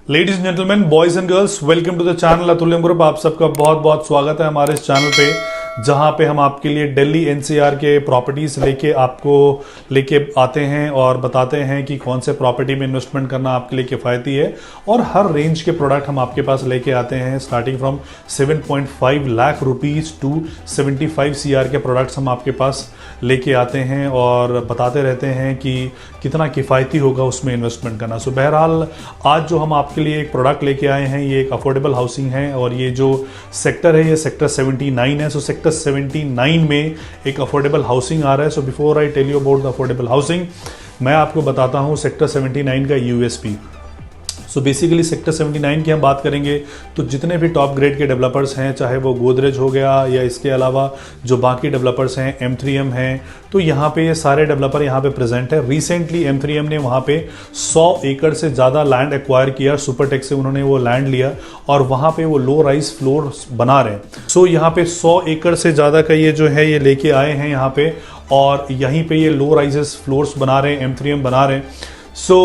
Ladies and gentleman, boys and girls, welcome to the channel Atulyam group. आप सबका बहुत बहुत स्वागत है हमारे इस चैनल पे, जहां पे हम आपके लिए दिल्ली एनसीआर के प्रॉपर्टीज लेके आते हैं और बताते हैं कि कौन से प्रॉपर्टी में इन्वेस्टमेंट करना आपके लिए किफ़ायती है। और हर रेंज के प्रोडक्ट हम आपके पास लेके आते हैं, starting from 7.5 lakh rupees to 75 CR के प्रोडक्ट्स हम आपके पास लेके आते हैं और बताते रहते हैं कि कितना किफ़ायती होगा उसमें इन्वेस्टमेंट करना। सो बहरहाल आज जो हम आपके लिए एक प्रोडक्ट लेके आए हैं, ये एक अफोर्डेबल हाउसिंग है और ये जो सेक्टर है ये सेक्टर 79 है। सो सेक्टर 79 में एक अफोर्डेबल हाउसिंग आ रहा है। So before I tell you about the affordable housing, मैं आपको बताता हूँ सेक्टर 79 का यूएसपी। सो बेसिकली सेक्टर 79 की हम बात करेंगे तो जितने भी टॉप ग्रेड के डेवलपर्स हैं, चाहे वो गोदरेज हो गया या इसके अलावा जो बाकी डेवलपर्स हैं, M3M हैं, तो यहाँ पे ये सारे डेवलपर यहाँ पे प्रेजेंट है। रिसेंटली M3M ने वहाँ पे 100 एकड़ से ज़्यादा लैंड एक्वायर किया, सुपरटेक से उन्होंने वो लैंड लिया और वहाँ पे वो लो राइज फ्लोर बना रहे हैं। सो यहाँ पे 100 एकड़ से ज़्यादा का ये जो है ये लेके आए हैं यहाँ पे, और यहीं पे ये लो राइजेस फ्लोर्स बना रहे हैं, M3M बना रहे हैं। सो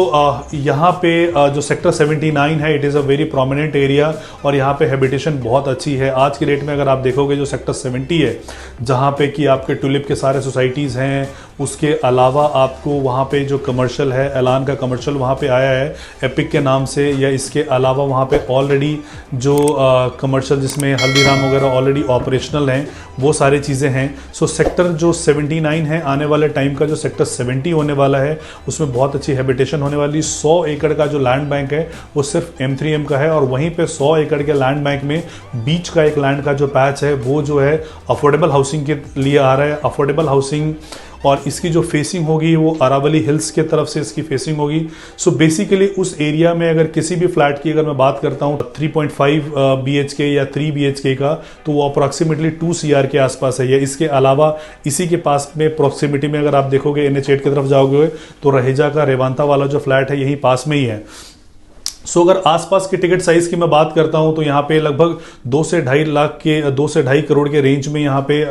यहाँ पे जो सेक्टर 79 है, it is a very prominent area और यहाँ पे हैबिटेशन बहुत अच्छी है। आज के डेट में अगर आप देखोगे जो सेक्टर 70 है, जहाँ पे कि आपके टुलिप के सारे सोसाइटीज़ हैं, उसके अलावा आपको वहाँ पे जो कमर्शियल है, एलान का कमर्शियल वहाँ पे आया है एपिक के नाम से, या इसके अलावा वहाँ पे ऑलरेडी जो कमर्शियल जिसमें हल्दीराम वगैरह ऑलरेडी ऑपरेशनल हैं, वो सारी चीज़ें हैं। सो सेक्टर जो 79 है, आने वाले टाइम का जो सेक्टर 70 होने वाला है, उसमें बहुत अच्छी हैबिटेशन होने वाली। 100 एकड़ का जो लैंड बैंक है वो सिर्फ M3M का है, और वहीं पे 100 एकड़ के लैंड बैंक में बीच का एक लैंड का जो पैच है वो जो है अफोर्डेबल हाउसिंग के लिए आ रहा है। अफोर्डेबल हाउसिंग, और इसकी जो फेसिंग होगी वो अरावली हिल्स के तरफ से इसकी फेसिंग होगी। सो बेसिकली उस एरिया में अगर किसी भी फ्लैट की अगर मैं बात करता हूँ 3.5 BHK या 3 BHK का, तो वो अप्रॉक्सीमेटली 2 CR के आसपास है। या इसके अलावा इसी के पास में प्रॉक्सिमिटी में अगर आप देखोगे NH8 की तरफ जाओगे तो रहेजा का रेवांता वाला जो फ्लैट है यहीं पास में ही है। सो अगर आसपास के टिकट साइज की मैं बात करता हूं तो यहाँ पे लगभग 2 से 2.5 करोड़ के रेंज में यहाँ पे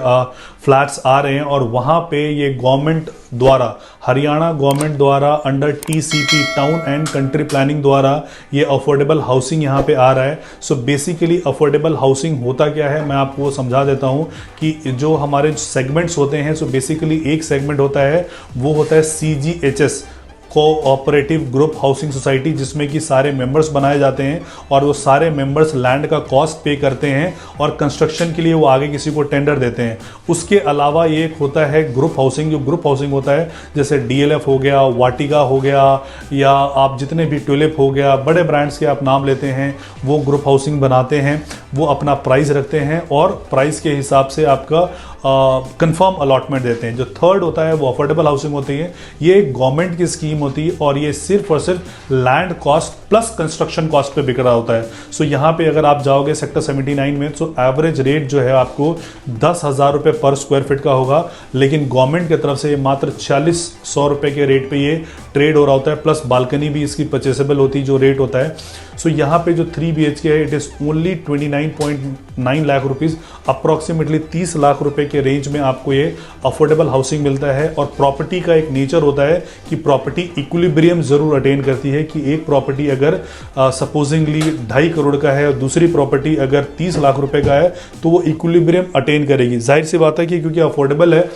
फ्लैट्स आ रहे हैं। और वहाँ पे ये गवर्नमेंट द्वारा, हरियाणा गवर्नमेंट द्वारा under TCP town and country planning द्वारा ये अफोर्डेबल हाउसिंग यहाँ पे आ रहा है। सो बेसिकली अफोर्डेबल हाउसिंग होता क्या है, मैं आपको समझा देता हूँ कि जो हमारे सेगमेंट्स होते हैं, सो बेसिकली एक सेगमेंट होता है वो होता है CGHS, cooperative group housing society, जिसमें कि सारे मेंबर्स बनाए जाते हैं और वो सारे मेंबर्स लैंड का कॉस्ट पे करते हैं और कंस्ट्रक्शन के लिए वो आगे किसी को टेंडर देते हैं। उसके अलावा ये एक होता है ग्रुप हाउसिंग, जो ग्रुप हाउसिंग होता है जैसे DLF हो गया, वाटिका हो गया, या आप जितने भी ट्यूलिप हो गया, बड़े ब्रांड्स के आप नाम लेते हैं, वो ग्रुप हाउसिंग बनाते हैं। वो अपना प्राइस रखते हैं और प्राइस के हिसाब से आपका कंफर्म अलॉटमेंट देते हैं। जो थर्ड होता है वो अफोर्डेबल हाउसिंग होती है। ये एक गवर्नमेंट की स्कीम होती है और ये सिर्फ और सिर्फ land cost plus construction cost पे बिक रहा होता है। सो यहाँ पे अगर आप जाओगे सेक्टर 79 में, तो एवरेज रेट जो है आपको 10,000 रुपये पर स्क्वायर फीट का होगा, लेकिन गवर्नमेंट की तरफ से ये मात्र 4600 रुपये के रेट पे ये ट्रेड हो रहा होता है, प्लस बालकनी भी इसकी परचेसेबल होती है जो रेट होता है। सो यहाँ पे जो 3 BHK है, it is only 29.9 lakh rupees, approximately 30 lakh रुपए के रेंज में आपको ये अफोर्डेबल हाउसिंग मिलता है। और प्रॉपर्टी का एक नेचर होता है कि प्रॉपर्टी इक्विलिब्रियम जरूर अटेन करती है, कि एक प्रॉपर्टी अगर सपोजिंगली 2.5 करोड़ का है और दूसरी प्रॉपर्टी अगर 30 लाख रुपए का है, तो वो इक्विलिब्रियम अटेन करेगी। जाहिर सी बात है कि क्योंकि अफोर्डेबल है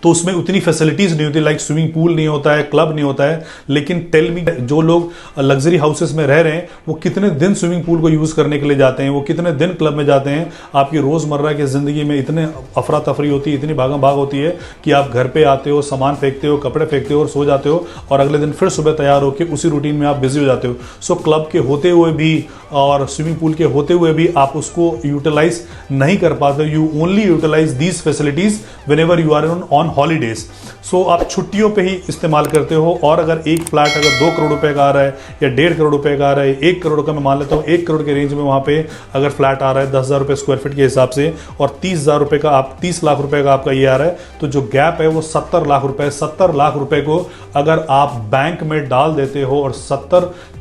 तो उसमें उतनी फैसिलिटीज़ नहीं होती, लाइक स्विमिंग पूल नहीं होता है, क्लब नहीं होता है। लेकिन टेल मी, जो लोग लग्जरी हाउसेस में रह रहे हैं वो कितने दिन स्विमिंग पूल को यूज़ करने के लिए जाते हैं, वो कितने दिन क्लब में जाते हैं। आपकी रोज़मर्रा की ज़िंदगी में इतने अफरा तफरी होती है, इतनी भागम भाग होती है कि आप घर पे आते हो, सामान फेंकते हो, कपड़े फेंकते हो और सो जाते हो, और अगले दिन फिर सुबह तैयार होकर उसी रूटीन में आप बिजी हो जाते हो। सो क्लब के होते हुए भी और स्विमिंग पूल के होते हुए भी आप उसको यूटिलाइज नहीं कर पाते। You only utilize these facilities whenever you are on holidays. So आप छुट्टियों पे ही इस्तेमाल करते हो। और अगर एक फ्लैट अगर 2 करोड़ रुपए का आ रहा है या 1.5 करोड़ रुपए का आ रहा है, 1 करोड़ का मैं मान लेता हूँ, 1 करोड़ के रेंज में वहाँ पे अगर फ्लैट आ रहा है 10,000 रुपये स्क्वायर फीट के हिसाब से, और 30,000 रुपये का, आप 30 लाख रुपए का आपका ये आ रहा है, तो जो गैप है वो 70 लाख रुपए। 70 लाख रुपए को अगर आप बैंक में डाल देते हो और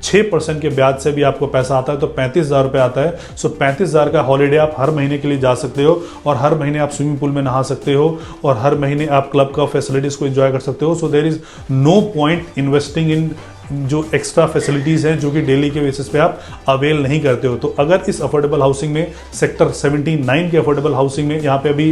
6% के ब्याज से भी आपको पैसा आता है, तो 35,000 रुपये आता है। सो 35,000 का हॉलीडे आप हर महीने के लिए जा सकते हो, और हर महीने आप स्विमिंग पूल में नहा सकते हो, और हर महीने आप क्लब का फैसिलिटीज को एंजॉय कर सकते हो। So there is no point investing in जो एक्स्ट्रा फैसिलिटीज़ हैं जो कि डेली के बेसिस पे आप अवेल नहीं करते हो। तो अगर इस अफोर्डेबल हाउसिंग में सेक्टर 79 के अफोर्डेबल हाउसिंग में यहाँ पे अभी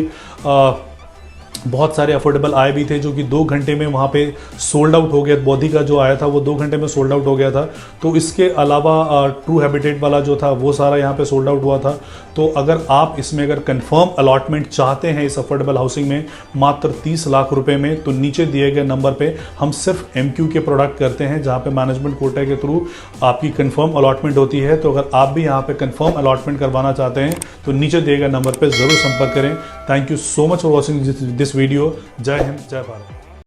बहुत सारे अफोर्डेबल आए भी थे जो कि 2 घंटे में वहाँ पे सोल्ड आउट हो गया। बोधी का जो आया था वो 2 घंटे में सोल्ड आउट हो गया था। तो इसके अलावा ट्रू हैबिटेट वाला जो था वो सारा यहाँ पे सोल्ड आउट हुआ था। तो अगर आप इसमें अगर कंफर्म अलॉटमेंट चाहते हैं इस अफोर्डेबल हाउसिंग में मात्र 30 लाख रुपए में, तो नीचे दिए गए नंबर पे हम सिर्फ MQ के प्रोडक्ट करते हैं जहाँ पे मैनेजमेंट कोटा के थ्रू आपकी कंफर्म अलॉटमेंट होती है। तो अगर आप भी यहाँ पे कंफर्म अलॉटमेंट करवाना चाहते हैं तो नीचे दिए गए नंबर पर ज़रूर संपर्क करें। Thank you so much for watching this video. जय हिंद, जय भारत।